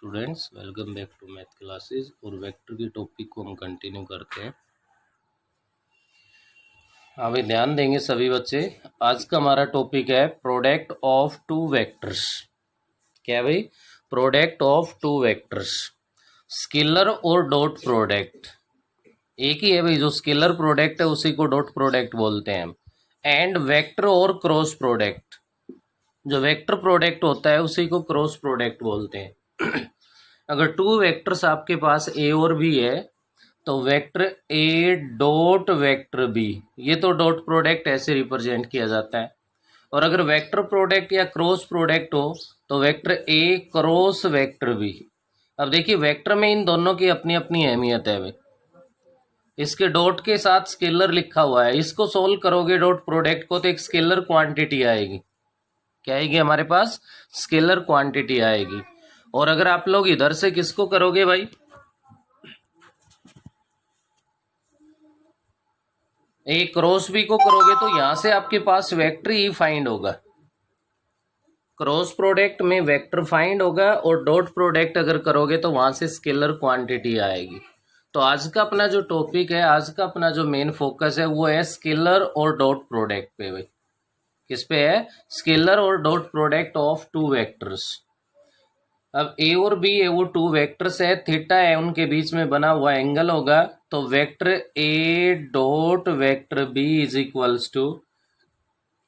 Students, welcome back to math classes. और vector की topic को हम कंटिन्यू करते हैं। अभी ध्यान देंगे सभी बच्चे। आज का हमारा टॉपिक है प्रोडक्ट ऑफ टू वेक्टर्स। क्या भाई? Product of two vectors, scalar और डॉट प्रोडक्ट एक ही है भाई। जो स्केलर प्रोडक्ट है उसी को डॉट प्रोडक्ट बोलते हैं हम। एंड वेक्टर और क्रॉस प्रोडक्ट, जो वेक्टर प्रोडक्ट होता है उसी को क्रॉस प्रोडक्ट बोलते हैं। अगर टू वेक्टर्स आपके पास ए और बी है तो वेक्टर ए डॉट वेक्टर बी, ये तो डॉट प्रोडक्ट ऐसे रिप्रेजेंट किया जाता है। और अगर वेक्टर प्रोडक्ट या क्रॉस प्रोडक्ट हो तो vector a cross vector b. अब देखिए, वेक्टर में इन दोनों की अपनी अपनी अहमियत है भाई। इसके डॉट के साथ स्केलर लिखा हुआ है, इसको सोल्व करोगे डॉट प्रोडक्ट को तो एक स्केलर क्वांटिटी आएगी। क्या आएगी हमारे पास? स्केलर क्वांटिटी आएगी। और अगर आप लोग इधर से किसको करोगे भाई, ए क्रॉस बी को करोगे तो यहां से आपके पास वेक्टर ही फाइंड होगा। क्रॉस प्रोडक्ट में वेक्टर फाइंड होगा और डॉट प्रोडक्ट अगर करोगे तो वहां से स्केलर क्वांटिटी आएगी। तो आज का अपना जो टॉपिक है, आज का अपना जो मेन फोकस है वो है स्केलर और डॉट प्रोडक्ट पे भाई। किस पे है? स्केलर और dot product of two vectors. अब ए और बी है, वो टू वेक्टर्स है, थीटा है उनके बीच में बना हुआ एंगल होगा। तो vector A dot vector B is equals to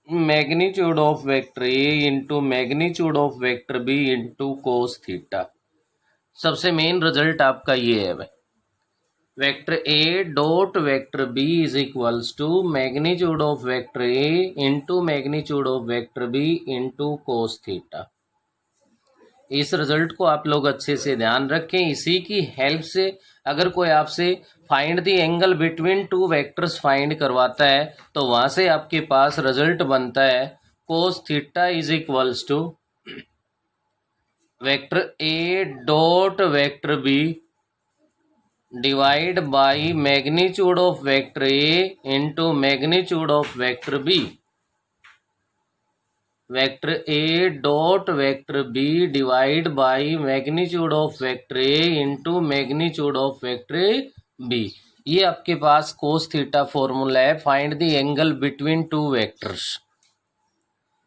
magnitude of vector a into magnitude of vector b into cos theta. सबसे मेन रिजल्ट आपका ये है भाई, vector A dot vector B is equals to magnitude of vector a into magnitude of vector b into cos theta. इस result को आप लोग अच्छे से ध्यान रखें। इसी की हेल्प से अगर कोई आपसे find the angle between two vectors find करवाता है तो वहां से आपके पास रिजल्ट बनता है cos theta is equals to vector A dot vector B divide by magnitude of vector a into magnitude of vector b. Vector A dot vector B divide by magnitude of vector a into magnitude of vector b. ये आपके पास cos theta formula है, find the angle between two vectors.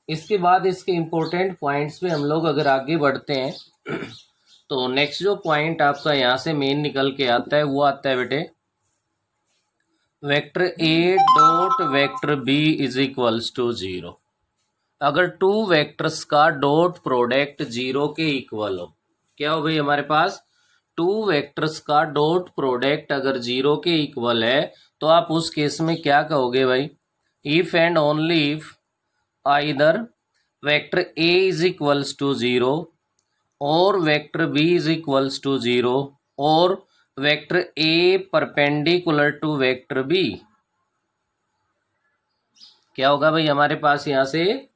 इसके बाद इसके important points पे हम लोग अगर आगे बढ़ते हैं तो नेक्स्ट जो पॉइंट आपका यहाँ से मेन निकल के आता है वो आता है बेटे, vector A dot vector B is equals to zero. अगर टू वेक्टर्स का डॉट प्रोडक्ट जीरो के इक्वल हो, क्या हो भाई हमारे पास? टू वेक्टर्स का डॉट प्रोडक्ट अगर जीरो के इक्वल है तो आप उस केस में क्या कहोगे भाई? If and only if either vector A is equals to zero और vector B is equals to zero और vector A perpendicular to vector B. क्या होगा भाई हमारे पास यहाँ से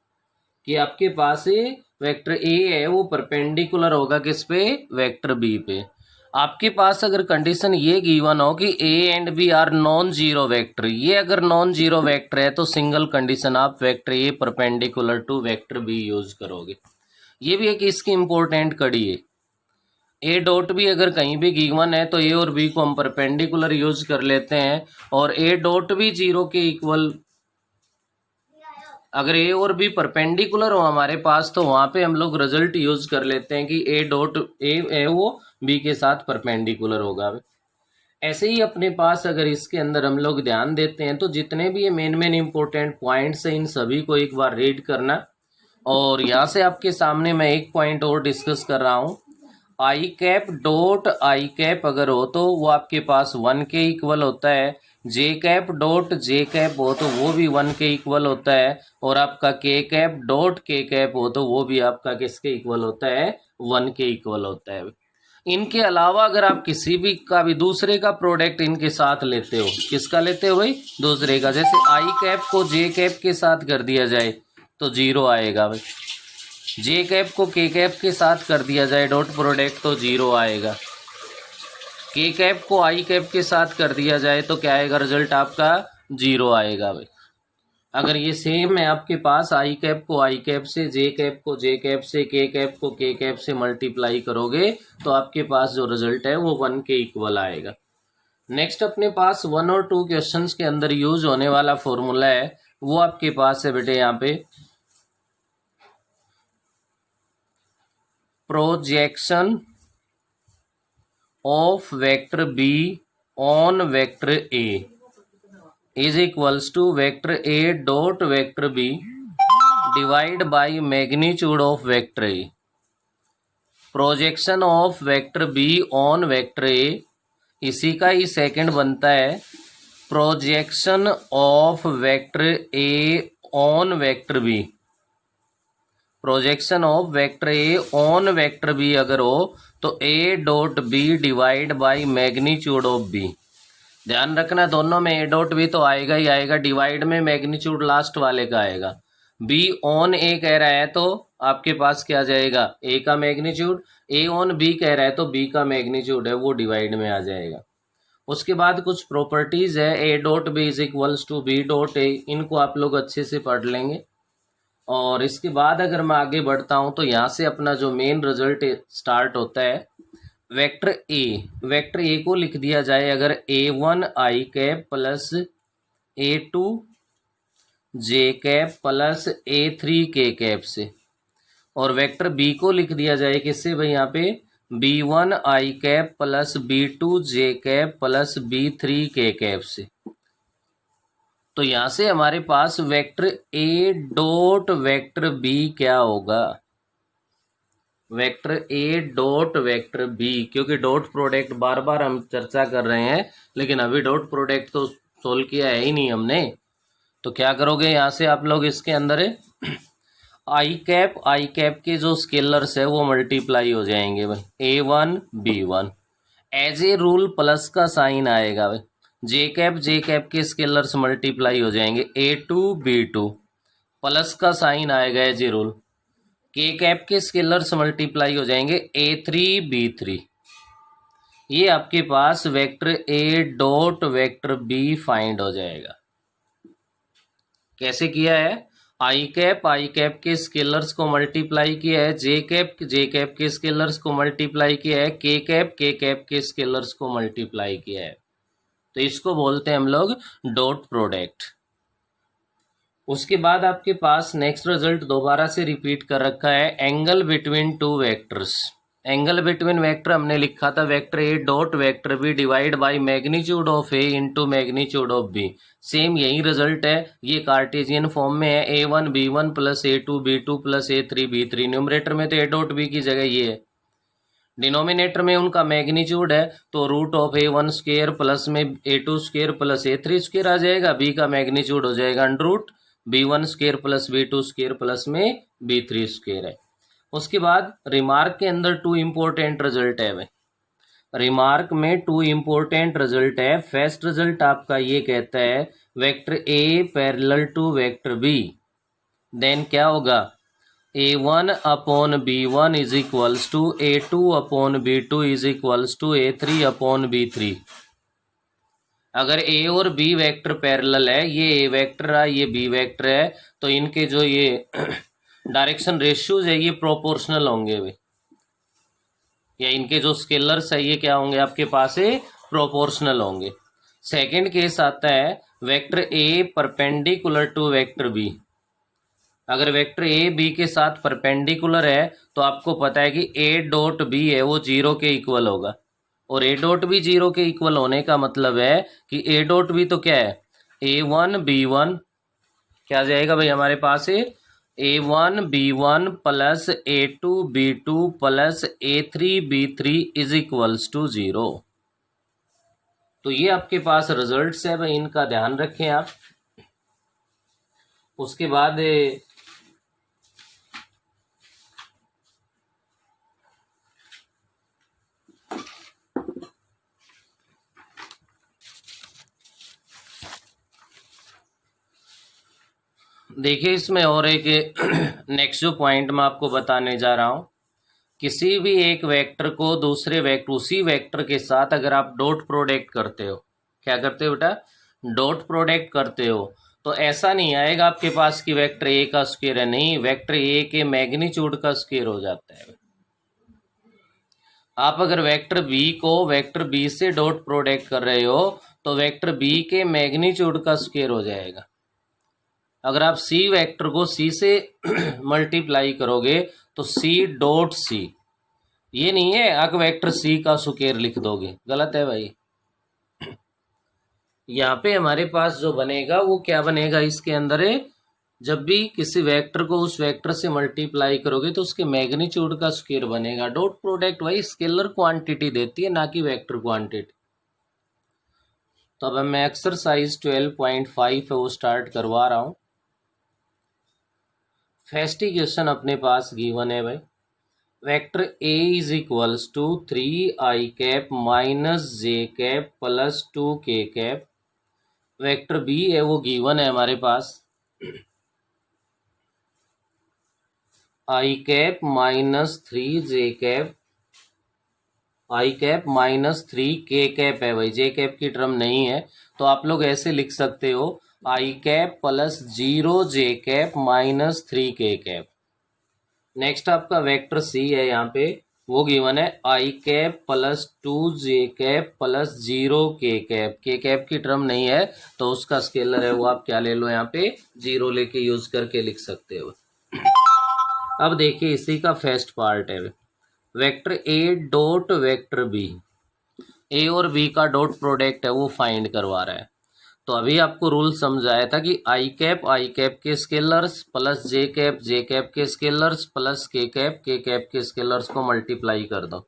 कि आपके पास वेक्टर ए है वो परपेंडिकुलर होगा किस पे? वेक्टर बी पे। आपके पास अगर कंडीशन ये गिवन हो कि a and b are non zero vector, ये अगर नॉन जीरो वेक्टर है तो सिंगल कंडीशन आप vector A perpendicular to vector b use करोगे। ये भी एक इसकी इंपॉर्टेंट कड़ी है। ए डॉट भी अगर कहीं भी गिवन है तो ए और बी को हम परपेंडिकुलर यूज कर लेते हैं, और ए डॉट भी जीरो के इक्वल अगर ए और बी परपेंडिकुलर हो हमारे पास तो वहां पे हम लोग रिजल्ट यूज कर लेते हैं कि ए डॉट ए वो बी के साथ परपेंडिकुलर होगा। ऐसे ही अपने पास अगर इसके अंदर हम लोग ध्यान देते हैं तो जितने भी ये मेन मेन इंपॉर्टेंट पॉइंट्स हैं इन सभी को एक बार रीड करना। और यहाँ से आपके सामने मैं एक पॉइंट और डिस्कस कर रहा हूँ, आई कैप डॉट आई कैप अगर हो तो वो आपके पास 1 के इक्वल होता है, J cap dot J cap हो तो वो भी 1 के इक्वल होता है, और आपका के कैप डॉट के कैप हो तो वो भी आपका किसके इक्वल होता है? 1 के इक्वल होता है। इनके अलावा अगर आप किसी भी का भी दूसरे का प्रोडक्ट इनके साथ लेते हो, किसका लेते हो भाई? दूसरे का। जैसे आई कैप को जे कैप के साथ कर दिया जाए तो जीरो आएगा भाई, जे कैप को के कैप के साथ कर दिया जाए डॉट प्रोडक्ट तो जीरो आएगा, के कैप को आई कैप के साथ कर दिया जाए तो क्या आएगा? रिजल्ट आपका जीरो आएगा भाई। अगर ये सेम है आपके पास, आई कैप को आई कैप से, जे कैप को जे कैप से, के कैप को के कैप से मल्टीप्लाई करोगे तो आपके पास जो रिजल्ट है वो 1 के इक्वल आएगा। नेक्स्ट अपने पास 1 और 2 क्वेश्चंस के अंदर यूज होने वाला फॉर्मूला है वो आपके पास है बेटे यहाँ पे, projection of vector b on vector A is equals to vector A dot vector B divide by magnitude of vector a. Projection of vector b on vector a, इसी का ही सेकंड बनता है projection of vector a on vector b. Projection of vector a on vector b अगर हो तो a dot b divide by magnitude of b. ध्यान रखना दोनों में ए डॉट बी तो आएगा ही आएगा, डिवाइड में मैग्नीट्यूड लास्ट वाले का आएगा। बी ऑन ए कह रहा है तो आपके पास क्या जाएगा, ए का मैग्नीट्यूड, ए ऑन बी कह रहा है तो बी का मैग्नीट्यूड है वो डिवाइड में आ जाएगा। उसके बाद कुछ प्रॉपर्टीज है, a dot b is equals to b dot a, इनको आप लोग अच्छे से पढ़ लेंगे। और इसके बाद अगर मैं आगे बढ़ता हूं तो यहाँ से अपना जो मेन रिजल्ट स्टार्ट होता है, वेक्टर ए को लिख दिया जाए अगर A1 आई कैप प्लस A2 जे कैप प्लस A3 के कैप से, और वेक्टर बी को लिख दिया जाए किससे भाई, यहाँ पे B1 I cap plus B2 J cap plus B3 K cap से। तो यहां से हमारे पास वेक्टर ए डॉट वेक्टर बी क्या होगा, वेक्टर ए डॉट वेक्टर बी, क्योंकि डॉट प्रोडक्ट बार बार हम चर्चा कर रहे हैं लेकिन अभी डॉट प्रोडक्ट तो सोल्व किया है ही नहीं हमने। तो क्या करोगे यहां से आप लोग, इसके अंदर आई कैप के जो स्केलर्स है वो मल्टीप्लाई हो जाएंगे भाई, A1 B1 as a rule plus का साइन आएगा भाई, जे कैप के स्केलर्स मल्टीप्लाई हो जाएंगे A2 B2 प्लस का साइन आएगा as a rule, K cap के स्केलर्स मल्टीप्लाई हो जाएंगे A3 B3। ये आपके पास वेक्टर ए डॉट वेक्टर बी फाइंड हो जाएगा। कैसे किया है, आई कैप के स्केलर्स को मल्टीप्लाई किया है, जे कैप के स्केलर्स को मल्टीप्लाई किया है, के कैप के स्केलर्स को मल्टीप्लाई किया है, तो इसको बोलते हैं हम लोग डॉट प्रोडक्ट। उसके बाद आपके पास नेक्स्ट रिजल्ट दोबारा से रिपीट कर रखा है, angle between two vectors. Angle between vector हमने लिखा था vector A dot vector B divide by magnitude of A into magnitude of b. Same यही रिजल्ट है, ये कार्टेशियन फॉर्म में है, A1 B1 plus A2 B2 plus A3 B3। Numerator में तो ए डॉट बी की जगह ये है, डिनोमिनेटर में उनका मैग्नीट्यूड है तो root of A1 square plus में A2 square plus A3 square आ जाएगा, बी का मैग्नीट्यूड हो जाएगा under root B1 square plus B2 square plus में B3 स्क्वायर है। उसके बाद रिमार्क के अंदर 2 इंपॉर्टेंट रिजल्ट है भाई, रिमार्क में 2 इंपॉर्टेंट रिजल्ट है। फर्स्ट रिजल्ट आपका ये कहता है vector a parallel to vector b, then क्या होगा, A1 upon B1 is equals to A2 upon B2 is equals to A3 upon B3। अगर A और B वेक्टर पैरेलल है, ये A वेक्टर है ये B वेक्टर है, तो इनके जो ये डायरेक्शन रेशियोज है ये प्रोपोर्शनल होंगे भाई, या इनके जो स्केलर्स है ये क्या होंगे आपके पास है प्रोपोर्शनल होंगे। सेकंड केस आता है vector A perpendicular to vector b. अगर वेक्टर ए बी के साथ परपेंडिकुलर है तो आपको पता है कि ए डॉट बी है वो 0 के इक्वल होगा, और ए डॉट बी 0 के इक्वल होने का मतलब है कि ए डॉट बी तो क्या है, A1 B1 क्या जाएगा भाई हमारे पास है A1 B1 plus A2 B2 plus A3 B3 is equals to 0। तो ये आपके पास रिजल्ट्स है भाई, इनका ध्यान रखें आप। उसके बाद देखिए इसमें और एक नेक्स्ट जो पॉइंट मैं आपको बताने जा रहा हूं, किसी भी एक वेक्टर को दूसरे वेक्टर उसी वेक्टर के साथ अगर आप डॉट प्रोडक्ट करते हो, क्या करते हो बेटा, डॉट प्रोडक्ट करते हो, तो ऐसा नहीं आएगा आपके पास कि वेक्टर ए का स्क्वायर है, नहीं, वेक्टर ए के मैग्नीट्यूड का स्क्वायर हो जाता है। आप अगर वेक्टर बी को वेक्टर बी से डॉट प्रोडक्ट कर रहे हो तो वेक्टर बी के मैग्नीट्यूड का स्क्वायर हो जाएगा। अगर आप सी वेक्टर को सी से मल्टीप्लाई करोगे तो सी डॉट सी, ये नहीं है आप वेक्टर सी का स्क्वायर लिख दोगे, गलत है भाई। यहाँ पे हमारे पास जो बनेगा वो क्या बनेगा, इसके अंदर है जब भी किसी वेक्टर को उस वेक्टर से मल्टीप्लाई करोगे तो उसके मैग्नीट्यूड का स्क्वायर बनेगा। डॉट प्रोडक्ट भाई स्केलर क्वांटिटी देती है, ना कि वेक्टर क्वांटिटी। तो अब मैं एक्सरसाइज 12.5 है वो स्टार्ट करवा रहा हूँ। फर्स्ट क्वेश्चन अपने पास गिवन है भाई, vector A is equals to 3i cap minus J cap plus 2k cap. Vector B है वो गिवन है हमारे पास, i cap minus 3j cap, i cap minus 3k cap है भाई, जे कैप की टर्म नहीं है। तो आप लोग ऐसे लिख सकते हो I cap plus 0j cap minus 3k cap. Next आपका वेक्टर सी है यहाँ पे, वो गिवन है I cap plus 2j cap plus 0k cap. K cap की टर्म नहीं है तो उसका स्केलर है वो आप क्या ले लो, यहाँ पे 0 लेके यूज करके लिख सकते हो। अब देखिए इसी का फर्स्ट पार्ट है, vector A dot vector B, A और बी का डॉट प्रोडक्ट है वो फाइंड करवा रहा है। तो अभी आपको रूल समझाया था कि आई कैप के स्केलर्स प्लस जे कैप के स्केलर्स प्लस के कैप के स्केलर्स को मल्टीप्लाई कर दो।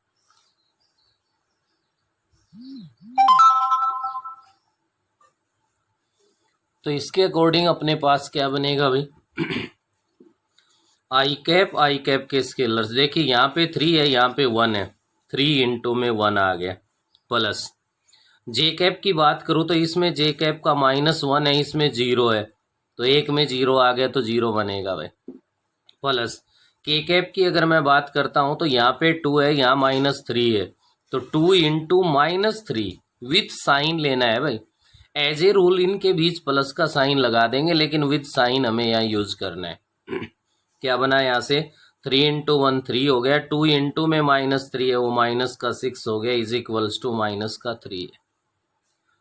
तो इसके अकॉर्डिंग अपने पास क्या बनेगा भाई, आई कैप के स्केलर्स देखिए यहाँ पे 3 है, यहाँ पे 1 है, 3 इंटू में 1 आ गया, प्लस जे कैप की बात करूँ तो इसमें जे कैप का -1 है, इसमें 0 है, तो एक में 0 आ गया तो 0 बनेगा भाई, प्लस के कैप की अगर मैं बात करता हूँ तो यहाँ पे 2 है, यहाँ -3 है, तो 2 इंटू -3 विथ साइन लेना है भाई। एज ए रूल इनके बीच प्लस का साइन लगा देंगे, लेकिन विथ साइन हमें यहाँ यूज करना है। क्या बना यहाँ से 3 इंटू 1 3 हो गया, 2 इंटू में -3 है वो माइनस का 6 हो गया, इज इक्वल्स टू माइनस का 3 है।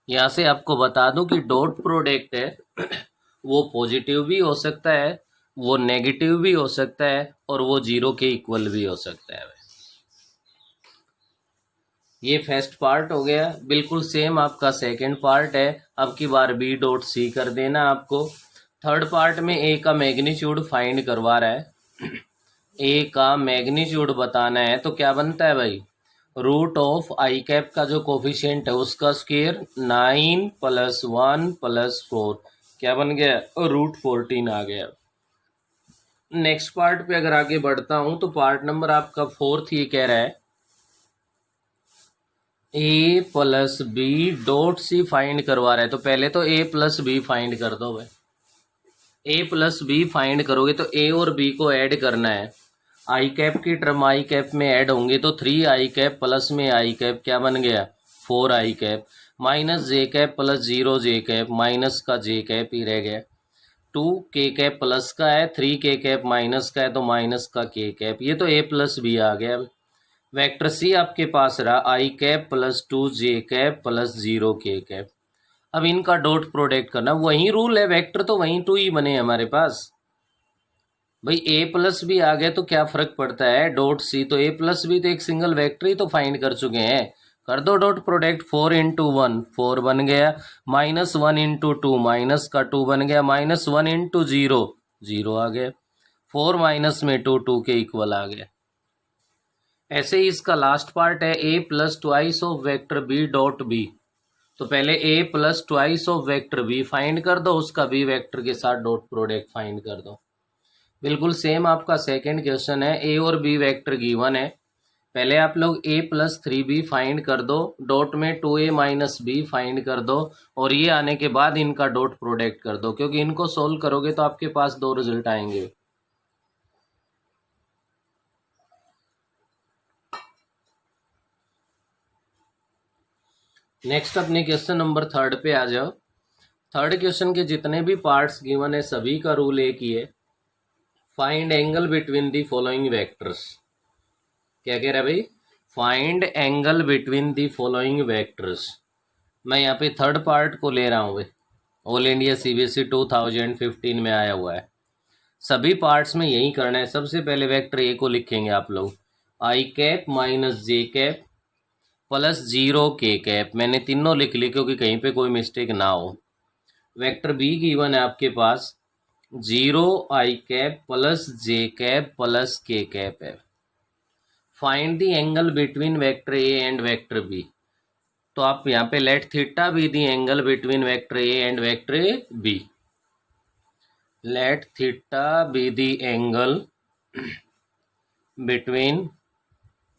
यहाँ से आपको बता दूं कि डॉट प्रोडक्ट है वो पॉजिटिव भी हो सकता है, वो नेगेटिव भी हो सकता है, और वो 0 के इक्वल भी हो सकता है। ये फर्स्ट पार्ट हो गया। बिल्कुल सेम आपका सेकंड पार्ट है, अब की बार बी डॉट सी कर देना आपको। थर्ड पार्ट में ए का मैग्नीट्यूड फाइंड करवा रहा है, ए का मैग्नीट्यूड बताना है। तो क्या बनता है भाई, रूट ऑफ आई कैप का जो कोफिशिएंट है उसका स्क्वायर 9 + 1 + 4, क्या बन गया, √14 आ गया। नेक्स्ट पार्ट पे अगर आगे बढ़ता हूं तो पार्ट नंबर आपका 4 ये कह रहा है A plus B dot C find करवा रहा है। तो पहले तो ए प्लस बी फाइंड कर दो भाई, ए प्लस बी फाइंड करोगे तो ए और बी को ऐड करना है, आई कैप की टर्म आई कैप में ऐड होंगे तो 3i कैप प्लस में आई कैप क्या बन गया 4i कैप, माइनस जे cap plus 0j cap, minus का जे कैप ही रह गया, 2k कैप प्लस का है, 3k कैप माइनस का है तो माइनस का k कैप। ये तो a प्लस बी आ गया। वेक्टर सी आपके पास रहा I cap plus 2j cap plus 0k cap. अब इनका डॉट प्रोडक्ट करना, वही रूल है, वेक्टर तो वही 2 ही बने हमारे पास भाई। ए प्लस बी आ गया तो क्या फर्क पड़ता है, डॉट सी तो ए प्लस बी तो एक सिंगल वेक्टर ही तो फाइंड कर चुके हैं, कर दो डॉट प्रोडक्ट। 4 इंटू 1 4 बन गया, -1 इंटू 2 माइनस का 2 बन गया, -1 इंटू 0 0 आ गया, 4 माइनस में 2 2 के इक्वल आ गया। ऐसे ही इसका लास्ट पार्ट है A plus twice of vector B dot B. तो पहले A plus twice of vector B find कर दो, उसका बी वेक्टर के साथ डॉट प्रोडक्ट फाइंड कर दो। बिल्कुल सेम आपका सेकंड क्वेश्चन है, ए और बी वेक्टर गिवन है, पहले आप लोग a + 3b फाइंड कर दो, डॉट में 2a - b फाइंड कर दो, और ये आने के बाद इनका डॉट प्रोडक्ट कर दो, क्योंकि इनको सोल्व करोगे तो आपके पास 2 रिजल्ट आएंगे। नेक्स्ट अपने क्वेश्चन नंबर 3 पे आ जाओ। थर्ड क्वेश्चन के जितने भी पार्ट्स गिवन है सभी का रूल एक ही है, find angle between the following vectors. क्या कह रहा है भाई? Find angle between the following vectors. मैं यहाँ पे थर्ड पार्ट को ले रहा हूँ भाई, ऑल इंडिया सीबीएसई 2015 में आया हुआ है। सभी पार्ट्स में यही करना है। सबसे पहले वेक्टर ए को लिखेंगे आप लोग, आई कैप माइनस जे कैप प्लस जीरो के कैप। मैंने तीनों लिख ली क्योंकि कहीं पे कोई मिस्टेक ना हो। वेक्टर बी गिवन है आपके पास, zero i cap plus j cap plus k cap है। Find the angle between vector A and vector b. तो आप यहाँ पे let theta be the angle between vector A and vector b. Let theta be the angle between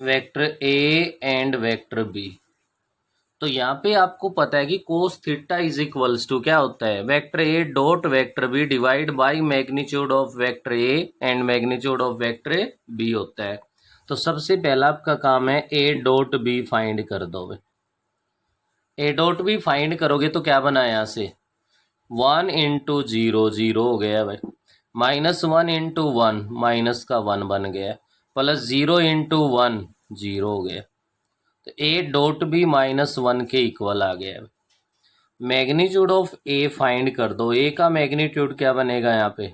vector A and vector b. तो यहाँ पे आपको पता है कि cos theta is equals to क्या होता है, vector A dot vector B divide by magnitude of vector A and magnitude of vector b होता है। तो सबसे पहला आपका काम है ए डॉट बी फाइंड कर दो। ए डॉट बी फाइंड करोगे तो क्या बना यहाँ से, 1 इंटू जीरो जीरो हो गया भाई, माइनस 1 इंटू वन माइनस का 1 बन गया, प्लस 0 इंटू वन 0 हो गया। तो ए डॉट बी -1 के इक्वल आ गया। मैग्नीट्यूड ऑफ ए फाइंड कर दो। ए का मैग्नीट्यूड क्या बनेगा यहाँ पे,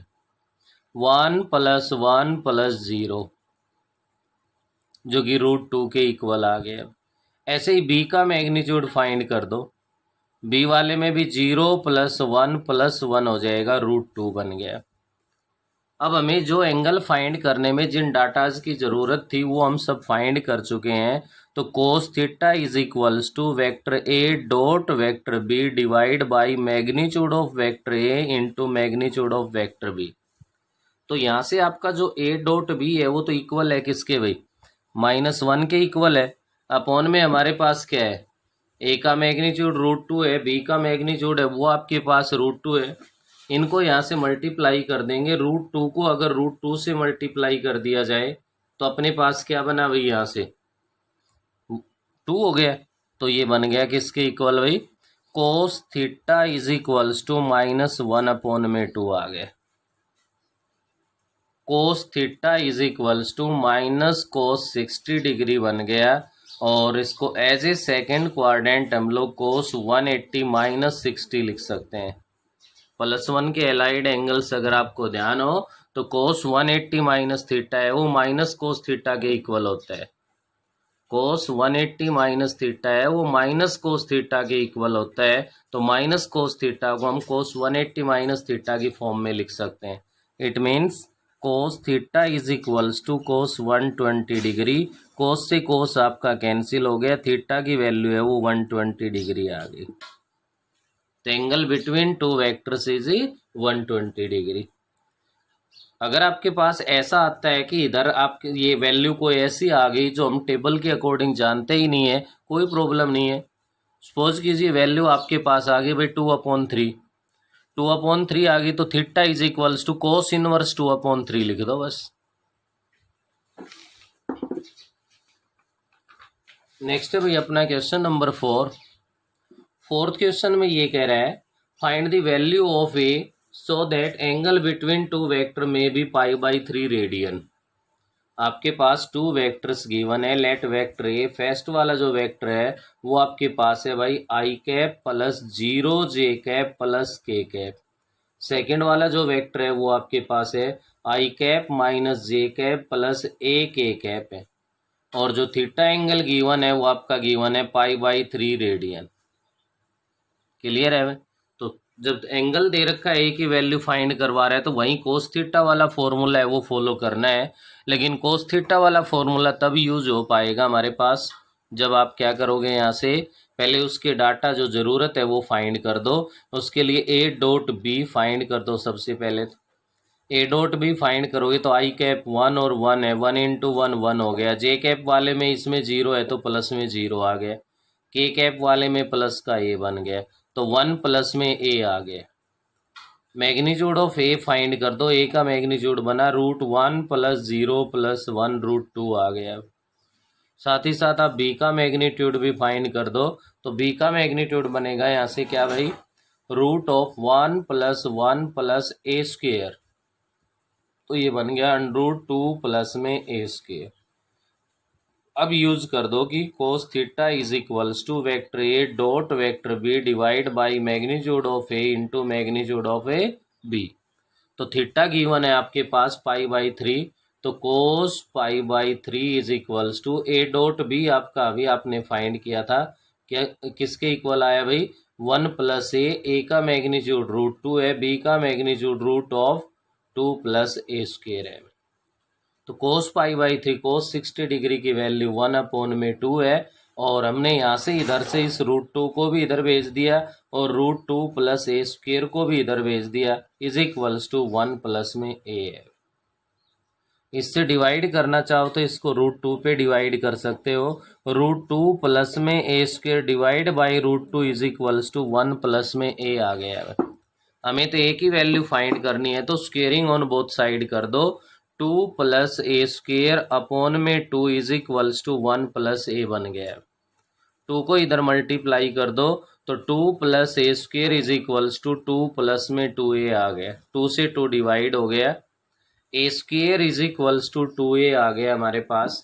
1 + 1 + 0 जो कि √2 के इक्वल आ गया। ऐसे ही बी का मैग्नीट्यूड फाइंड कर दो। बी वाले में भी 0 + 1 + 1 हो जाएगा, √2 बन गया। अब हमें जो एंगल फाइंड करने में जिन डाटाज की ज़रूरत थी वो हम सब फाइंड कर चुके हैं। तो cos theta is equals to vector A dot vector B divide by magnitude of vector a into magnitude of vector b. तो यहाँ से आपका जो ए डॉट बी है वो तो इक्वल है किसके भाई, -1 के इक्वल है। अपॉन में हमारे पास क्या है, ए का मैग्नीट्यूड √2 है, बी का मैग्नीट्यूड है वो आपके पास √2 है। इनको यहाँ से मल्टीप्लाई कर देंगे। √2 को अगर √2 से मल्टीप्लाई कर दिया जाए तो अपने पास क्या बना भाई, यहाँ से 2 हो गया। तो ये बन गया किसके इक्वल भाई, cos theta is equals to -1/2 आ गया। Cos theta is equals to minus cos 60 degree बन गया। और इसको एज ए सेकेंड क्वाड्रेंट हम लोग कोस 180 - 60 लिख सकते हैं। +1 के एलाइड एंगल्स अगर आपको ध्यान हो तो कोस 180 - थीटा है वो माइनस कोस थीटा के इक्वल होता है। कोस 180 - थीटा है वो माइनस कोस थीटा के इक्वल होता है। तो माइनस कोस थीटा को हम कोस 180 - थीटा की फॉर्म में लिख सकते हैं। It means cos theta is equals to cos 120 degree. Cos से कोस आपका कैंसिल हो गया, थीटा की वैल्यू है वो 120 डिग्री आ गई। तो angle between two vectors is 120 degree. अगर आपके पास ऐसा आता है कि इधर आपके ये वैल्यू कोई ऐसी आ गई जो हम टेबल के अकॉर्डिंग जानते ही नहीं है, कोई प्रॉब्लम नहीं है। सपोज कीजिए वैल्यू आपके पास आ गई भाई 2/3, 2/3 आ गई तो theta is equals to cos inverse 2/3 लिख दो बस। नेक्स्ट है भाई अपना क्वेश्चन नंबर 4। फोर्थ क्वेश्चन में ये कह रहा है find the value of A so that angle between to vector में बी π/3 रेडियन। आपके पास 2 वेक्टर्स गिवन है। लेट वेक्टर ए, फर्स्ट वाला जो वेक्टर है वो आपके पास है भाई I cap plus 0 J cap plus k cap. Second वाला जो वेक्टर है वो आपके पास है I cap minus J cap plus ए के कैप है। और जो थीटा एंगल गिवन है वो आपका गिवन है π/3 रेडियन। क्लियर है। तो जब एंगल दे रखा है ए की वैल्यू फाइंड करवा रहा है तो वहीं कोस थीटा वाला फॉर्मूला है वो फॉलो करना है। लेकिन कोस थीटा वाला फॉर्मूला तब यूज हो पाएगा हमारे पास जब आप क्या करोगे, यहाँ से पहले उसके डाटा जो ज़रूरत है वो फाइंड कर दो। उसके लिए ए डॉट बी फाइंड कर दो सबसे पहले। ए डॉट बी फाइंड करोगे तो आई कैप 1 और 1 है, 1 × 1 1 हो गया। जे कैप वाले में इसमें 0 है तो प्लस में 0 आ गया। के कैप वाले में प्लस का ए बन गया तो 1 प्लस में ए आ गया। मैग्नीट्यूड ऑफ ए फाइंड कर दो। ए का मैग्नीट्यूड बना √1 + 0 + 1 √2 आ गया। साथ ही साथ आप बी का मैग्नीट्यूड भी फाइंड कर दो। तो बी का मैग्नीट्यूड बनेगा यहाँ से क्या भाई, रूट ऑफ 1 + 1 + a², तो ये बन गया √2 प्लस में a²। अब यूज कर दो कि cos theta is equals to vector A dot vector B divide by magnitude of A into magnitude of A B. तो थीटा गिवन है आपके पास π/3, तो cos π/3 is equals to A dot B आपका अभी आपने फाइंड किया था, क्या किसके इक्वल आया भाई, 1 + ए का मैग्नीट्यूड √2 है, बी का मैग्नीट्यूड √2 + a² है। तो cos π/3 cos 60 डिग्री की वैल्यू 1/2 है, और हमने यहाँ से इधर से इस √2 को भी इधर भेज दिया और √2 + a² को भी इधर भेज दिया, इज इक्वल्स टू 1 प्लस में a है। इससे डिवाइड करना चाहो तो इसको √2 पे डिवाइड कर सकते हो, √2 प्लस में a² divide by √2 is equals to 1 plus में a आ गया है। हमें तो a की वैल्यू फाइंड करनी है, तो स्क्वेयरिंग ऑन बोथ साइड कर दो, 2 + a² 2 is equals to 1 + a बन गया। 2 को इधर मल्टीप्लाई कर दो तो 2 + a² is equals to 2 plus में 2a आ गया, 2 से 2 डिवाइड हो गया, a² is equals to 2a आ गया हमारे पास।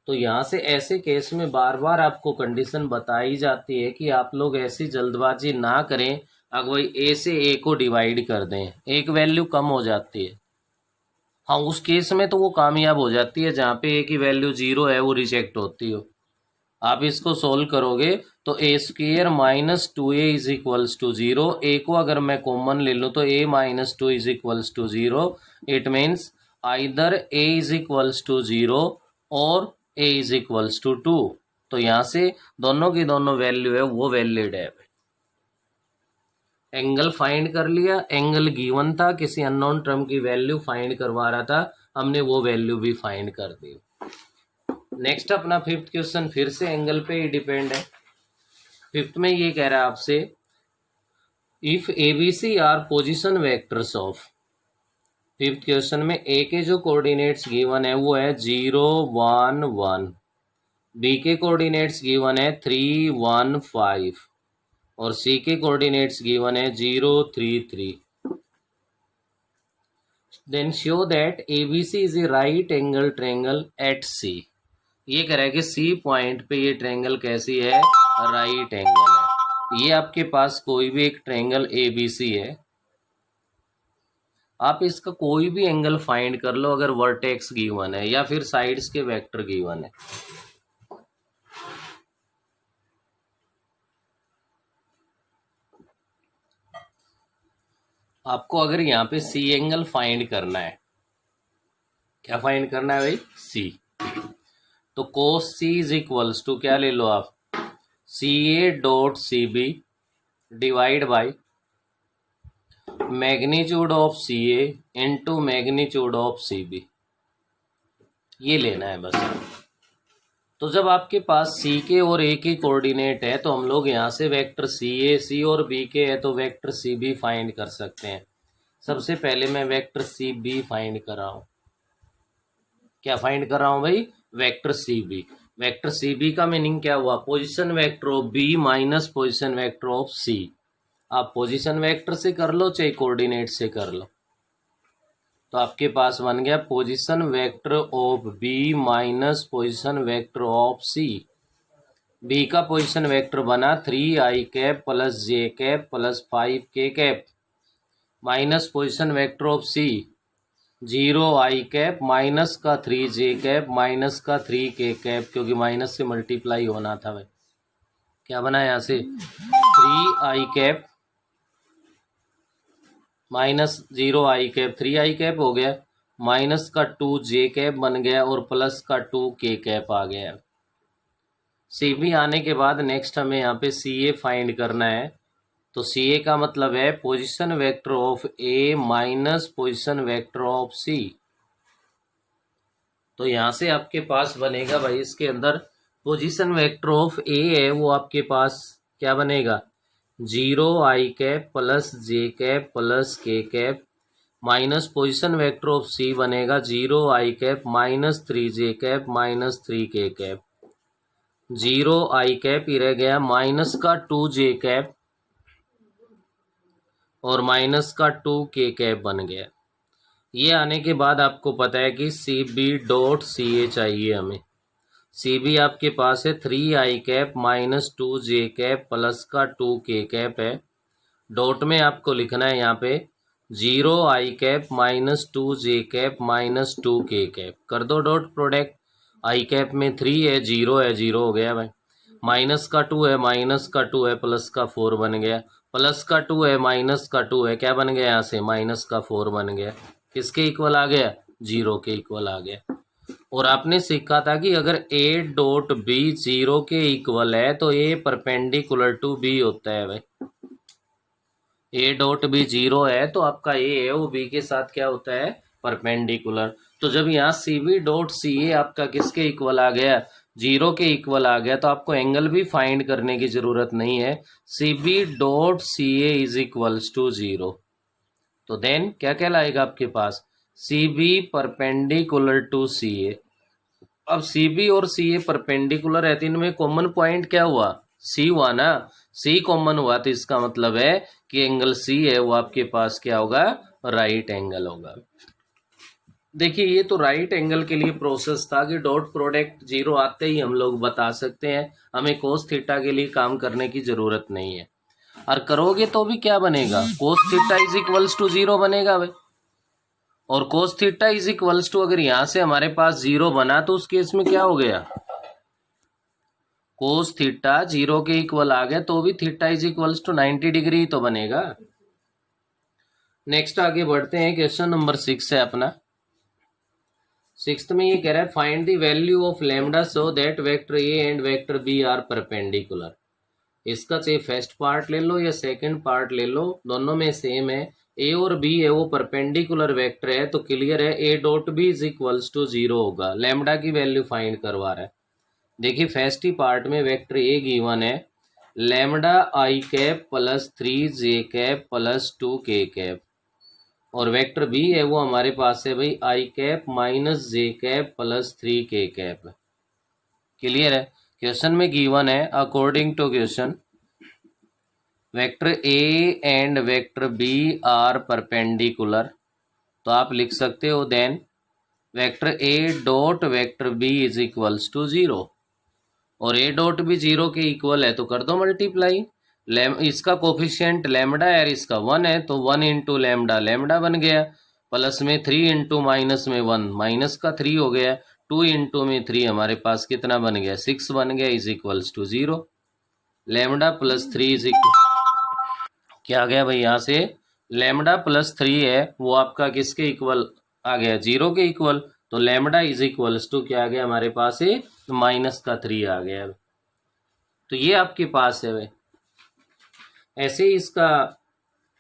तो यहाँ से ऐसे केस में बार बार आपको कंडीशन बताई जाती है कि आप लोग ऐसी जल्दबाजी ना करें, अगर वही a से a को डिवाइड कर दें, एक वैल्यू कम हो जाती है। हाँ, उस केस में तो वो कामयाब हो जाती है जहाँ पे a की वैल्यू 0 है, वो रिजेक्ट होती हो। आप इसको सोल्व करोगे तो a² - 2a is equals to 0, a को अगर मैं कॉमन ले लूँ तो a - 2 is equals to 0, it means either a is equals to 0 और a इज इक्वल्स टू 2। तो यहाँ से दोनों की दोनों वैल्यू है वो वैलिड है। एंगल फाइंड कर लिया, एंगल गिवन था, किसी अननोन टर्म की वैल्यू फाइंड करवा रहा था, हमने वो वैल्यू भी फाइंड कर दी। नेक्स्ट अपना फिफ्थ क्वेश्चन फिर से एंगल पे ही डिपेंड है। फिफ्थ में ये कह रहा है आपसे, if ABC are position vectors of, fifth question में ए के जो कोऑर्डिनेट्स गिवन है वो है 0 1 1, बी के कोऑर्डिनेट्स गिवन है 3 1 5 और सी के कोऑर्डिनेट्स गिवन है 0 3 3। Then show that ABC is a right angle triangle at C। ये कह रहा है कि C पॉइंट पे ये ट्रायंगल कैसी है, राइट एंगल है। ये आपके पास कोई भी एक ट्रायंगल ABC है, आप इसका कोई भी एंगल फाइंड कर लो अगर वर्टेक्स गिवन है या फिर साइड्स के वेक्टर गिवन है। आपको अगर यहाँ पे C एंगल फाइंड करना है, क्या फाइंड करना है भाई, C, तो cos C is equals to क्या ले लो आप, CA dot CB divide by magnitude of CA into magnitude of CB, ये लेना है बस। तो जब आपके पास C के और A के कोऑर्डिनेट है तो हम लोग यहाँ से वेक्टर CA, C और B के है तो वेक्टर CB फाइंड कर सकते हैं। सबसे पहले मैं वेक्टर CB फाइंड कर रहा हूँ। क्या फाइंड कर रहा हूँ भाई, वेक्टर CB। वेक्टर CB का मीनिंग क्या हुआ, position vector of B minus position vector of C। आप पोजीशन वेक्टर से कर लो चाहे कोऑर्डिनेट से कर लो, तो आपके पास बन गया position vector of B minus position vector of C। B का पोजीशन वेक्टर बना 3i cap plus j cap plus 5k cap minus position vector of C 0i cap minus का 3j कैप माइनस का 3k cap, क्योंकि minus से multiply होना था भाई। क्या बना यहाँ से 3i cap minus 0i cap, 3i cap हो गया, माइनस का 2j कैप बन गया और प्लस का 2k कैप आ गया। CB आने के बाद नेक्स्ट हमें यहाँ पे CA फाइंड करना है। तो CA का मतलब है position vector of A minus position vector of C। तो यहाँ से आपके पास बनेगा भाई, इसके अंदर पोजीशन वेक्टर ऑफ A है वो आपके पास क्या बनेगा 0i cap plus j cap plus k cap minus position vector of C बनेगा 0i cap minus 3j cap minus 3k cap, 0i cap ही रह गया, माइनस का 2j कैप और माइनस का 2k कैप बन गया। ये आने के बाद आपको पता है कि सी बी डॉट सी ए चाहिए हमें। सी बी आपके पास है 3i cap minus 2j cap plus का 2k कैप है। डॉट में आपको लिखना है यहाँ पे 0i cap minus 2j cap minus 2k cap. कर दो डॉट प्रोडक्ट। आई कैप में 3 है, 0 है, 0 हो गया भाई। माइनस का 2 है, माइनस का 2 है, प्लस का 4 बन गया। प्लस का 2 है, माइनस का 2 है, क्या बन गया यहाँ से? माइनस का 4 बन गया। किसके इक्वल आ गया? 0 के इक्वल आ गया। और आपने सीखा था कि अगर ए डॉट बी 0 के इक्वल है तो ए परपेंडिकुलर टू बी होता है भाई। ए डॉट बी 0 है तो आपका ए है वो बी के साथ क्या होता है? परपेंडिकुलर। तो जब यहाँ सी बी डॉट सी ए आपका किसके इक्वल आ गया? 0 के इक्वल आ गया, तो आपको एंगल भी फाइंड करने की जरूरत नहीं है। C B dot C A is equals to 0। तो देन क्या कहलाएगा आपके पास? C B perpendicular to C A. अब सी बी और सी ए परपेंडिकुलर है तो इनमें कॉमन पॉइंट क्या हुआ? सी हुआ ना। सी कॉमन हुआ तो इसका मतलब है कि एंगल सी है वो आपके पास क्या होगा? राइट एंगल होगा। देखिए ये तो राइट एंगल के लिए प्रोसेस था कि डॉट प्रोडक्ट 0 आते ही हम लोग बता सकते हैं, हमें कोस थीटा के लिए काम करने की जरूरत नहीं है। और करोगे तो भी क्या बनेगा? Cos theta is equals to 0 बनेगा भाई। और cos theta is equals to, अगर यहां से हमारे पास 0 बना तो उस केस में क्या हो गया? कोस थीटा 0 के इक्वल आ गया तो भी theta is equals to 90 degree तो बनेगा। नेक्स्ट आगे बढ़ते हैं, क्वेश्चन नंबर 6 है अपना। 6th में ये कह रहा है find the value of lambda so that vector A and vector B are perpendicular. इसका चाहे फर्स्ट पार्ट ले लो या सेकंड पार्ट ले लो, दोनों में सेम है। ए और बी है वो परपेंडिकुलर वेक्टर है तो क्लियर है a dot b is equals to 0 होगा। लैम्डा की वैल्यू फाइंड करवा रहा है। देखिए फर्स्ट ही पार्ट में वेक्टर ए गिवन है lambda I cap plus 3j cap plus 2k cap, और वेक्टर बी है वो हमारे पास है भाई I cap minus J cap plus 3k cap. Clear है? क्वेश्चन में गिवन है according to question vector A and vector B are perpendicular, तो आप लिख सकते हो then vector A dot vector B is equals to 0। और ए डॉट भी 0 के इक्वल है तो कर दो मल्टीप्लाई। इसका कोफिशिएंट लैम्डा है, इसका 1 है तो 1 इंटू लैम्डा, लैम्डा बन गया। प्लस में 3 इंटू माइनस में 1, माइनस का 3 हो गया। 2 इंटू में 3 हमारे पास कितना बन गया? 6 बन गया is equals to 0। Lambda plus 3 is equal क्या आ गया भाई? यहाँ से लैम्डा प्लस 3 है वो आपका किसके इक्वल आ गया? 0 के इक्वल। तो लैम्डा इज इक्वल्स टू क्या आ गया हमारे पास? माइनस का 3 आ गया। तो ये आपके पास है भाई। ऐसे ही इसका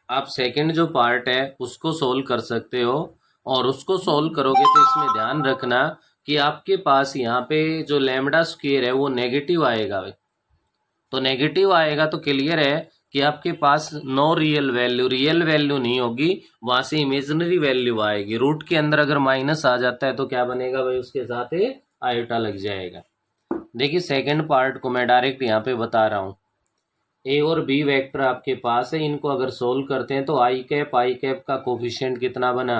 आप सेकंड जो पार्ट है उसको सोल्व कर सकते हो, और उसको सोल्व करोगे तो इसमें ध्यान रखना कि आपके पास यहाँ पे जो लैम्डा स्क्वायर है वो नेगेटिव आएगा भाई। तो नेगेटिव आएगा तो क्लियर है कि आपके पास no real value, real value नहीं होगी, वहां से इमेजिनरी वैल्यू आएगी। रूट के अंदर अगर माइनस आ जाता है तो क्या बनेगा भाई? उसके साथ आयोटा लग जाएगा। देखिए सेकंड पार्ट को मैं डायरेक्ट यहाँ पे बता रहा हूँ। ए और बी वेक्टर आपके पास है, इनको अगर सोल्व करते हैं तो आई कैप का कोफिशिएंट कितना बना?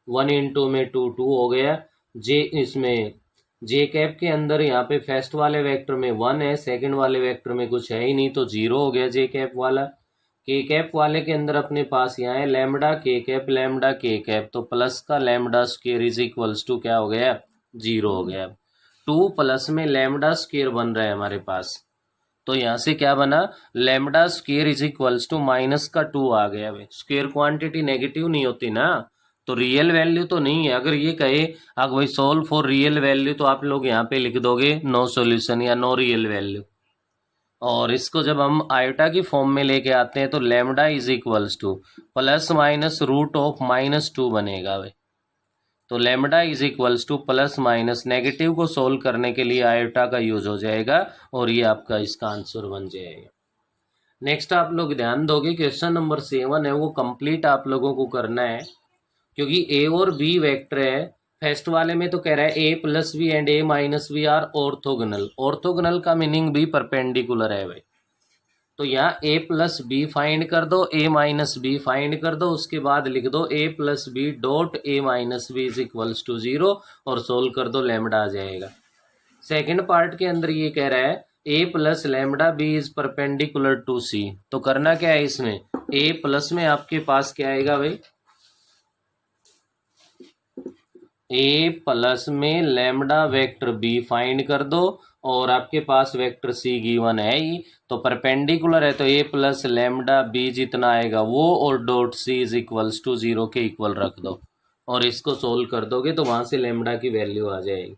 1 इंटू में 2, 2 हो गया। जे इसमें जे कैप के अंदर यहाँ पे फर्स्ट वाले वेक्टर में 1 है, सेकंड वाले वेक्टर में कुछ है ही नहीं तो 0 हो गया जे कैप वाला। के कैप वाले के अंदर अपने पास यहाँ है लैम्डा के कैप, तो प्लस का lambda square is equals to क्या हो गया? 0 हो गया। 2 प्लस में लैम्डा स्क्वायर बन रहा है हमारे पास, तो यहाँ से क्या बना? Lambda square is equals to minus का 2 आ गया भाई। स्क्वायर क्वांटिटी नेगेटिव नहीं होती ना, तो रियल वैल्यू तो नहीं है। अगर ये कहे अगर भाई सोल्व फॉर रियल वैल्यू तो आप लोग यहाँ पे लिख दोगे नो सॉल्यूशन या नो रियल वैल्यू। और इसको जब हम आयोटा की फॉर्म में लेके आते हैं तो lambda is equals to plus minus root of -2 बनेगा भाई। तो lambda is equals to plus minus, negative को सोल्व करने के लिए आयोटा का यूज हो जाएगा और ये आपका इसका आंसर बन जाएगा। नेक्स्ट आप लोग ध्यान दोगे क्वेश्चन नंबर 7 है वो कंप्लीट आप लोगों को करना है, क्योंकि ए और बी वेक्टर है। फर्स्ट वाले में तो कह रहा है A plus B and A minus B are orthogonal. Orthogonal का मीनिंग भी परपेंडिकुलर है भाई। तो यहाँ a प्लस बी फाइंड कर दो, a माइनस बी फाइंड कर दो, उसके बाद लिख दो a plus B dot a minus b is equals to 0 और सोल्व कर दो, लैम्डा आ जाएगा। सेकंड पार्ट के अंदर ये कह रहा है a plus lambda b is perpendicular to c। तो करना क्या है इसमें, a प्लस में आपके पास क्या आएगा भाई, a प्लस में लैम्डा वेक्टर b फाइंड कर दो और आपके पास वेक्टर c गिवन है ही, तो परपेंडिकुलर है तो a प्लस लैम्डा b जितना आएगा वो और dot c is equals to 0 के इक्वल रख दो और इसको सोल्व कर दोगे तो वहां से लैम्डा की वैल्यू आ जाएगी।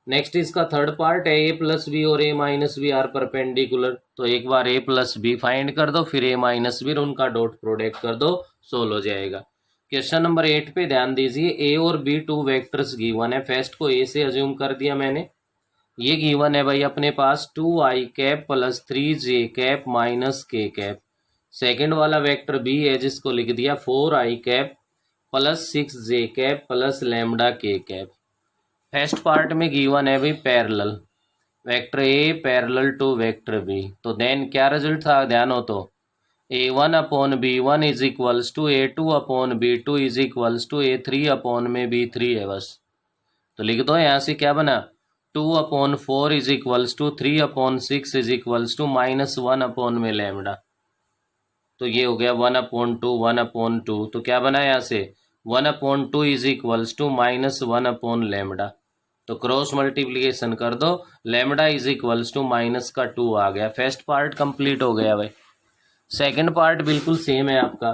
नेक्स्ट इसका थर्ड पार्ट है a प्लस बी और a minus B are perpendicular, तो एक बार a प्लस बी फाइंड कर दो, फिर a माइनस बी, उनका डॉट प्रोडक्ट कर दो, सोल्व हो जाएगा। क्वेश्चन नंबर 8 पे ध्यान दीजिए, a और b टू वेक्टर्स गिवन है। फर्स्ट को a से अज्यूम कर दिया मैंने, ये गिवन है भाई अपने पास 2i cap plus 3j cap minus k cap. Second वाला वेक्टर b है जिसको लिख दिया 4i cap plus 6j cap plus lambda k cap. First part में गिवन है भाई parallel, vector a parallel to vector b, तो देन क्या रिजल्ट था ध्यान हो तो, a1 upon b1 is equals to a2 upon b2 is equals to a3 upon में b3 है बस। तो लिख दो यहाँ से क्या बना, 2/4 is equals to 3/6 is equals to -1 upon में लैम्डा। तो ये हो गया 1/2 1/2, तो क्या बना यहाँ से 1/2 is equals to -1 upon lambda. तो क्रॉस मल्टीप्लीकेशन कर दो, लैम्डा इज इक्वल्स टू -2 आ गया। फर्स्ट पार्ट कंप्लीट हो गया भाई। सेकंड पार्ट बिल्कुल सेम है आपका,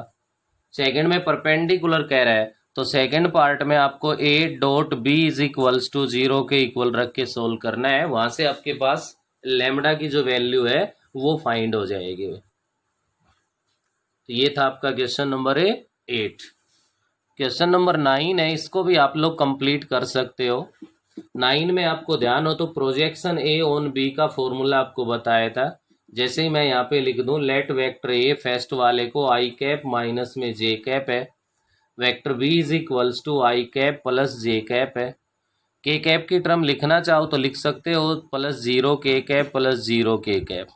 सेकंड में परपेंडिकुलर कह रहा है तो सेकंड पार्ट में आपको a dot b is equals to 0 के इक्वल रख के सोल्व करना है, वहां से आपके पास लैम्डा की जो वैल्यू है वो फाइंड हो जाएगी। तो ये था आपका क्वेश्चन नंबर 8। क्वेश्चन नंबर 9 है, इसको भी आप लोग कंप्लीट कर सकते हो। 9 में आपको ध्यान हो तो प्रोजेक्शन a ऑन b का फॉर्मूला आपको बताया था। जैसे ही मैं यहाँ पे लिख दूं लेट वेक्टर a फर्स्ट वाले को i कैप माइनस में j कैप है, vector b is equals to i cap plus j cap है। k कैप की टर्म लिखना चाहो तो लिख सकते हो +0 k cap plus 0 k cap.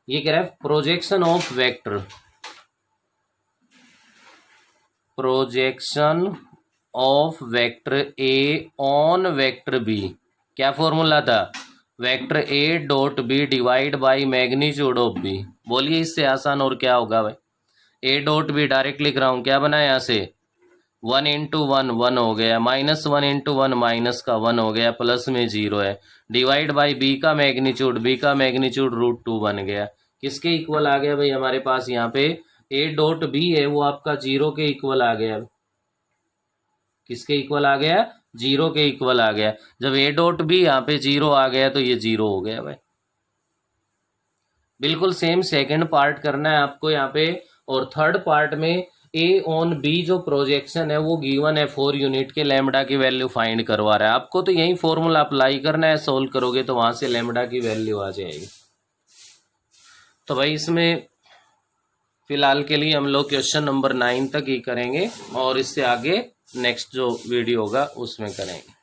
ये कह रहा है projection of vector, projection of vector a on vector b, क्या फॉर्मूला था, vector a dot b divide by magnitude of b। बोलिए इससे आसान और क्या होगा भाई, a डॉट बी डायरेक्ट लिख रहा हूँ, क्या बना यहाँ से 1 इंटू 1 1 हो गया, -1 इंटू 1 माइनस का 1 हो गया, प्लस में 0 है, डिवाइड बाई b का मैग्नीट्यूड √2 बन गया। किसके इक्वल आ गया भाई हमारे पास यहाँ पे a डॉट बी है वो आपका 0 के इक्वल आ गया। किसके इक्वल आ गया, 0 के इक्वल आ गया। जब a डॉट बी यहाँ पे 0 आ गया तो ये 0 हो गया भाई। बिल्कुल सेम सेकंड पार्ट करना है आपको यहाँ पे, और थर्ड पार्ट में a ऑन b जो प्रोजेक्शन है वो गिवन है 4 यूनिट के, लैम्डा की वैल्यू फाइंड करवा रहा है आपको, तो यही फॉर्मूला अप्लाई करना है, सोल्व करोगे तो वहां से लैम्डा की वैल्यू आ जाएगी। तो भाई इसमें फिलहाल के लिए हम लोग क्वेश्चन नंबर 9 तक ही करेंगे और इससे आगे नेक्स्ट जो वीडियो होगा उसमें करेंगे।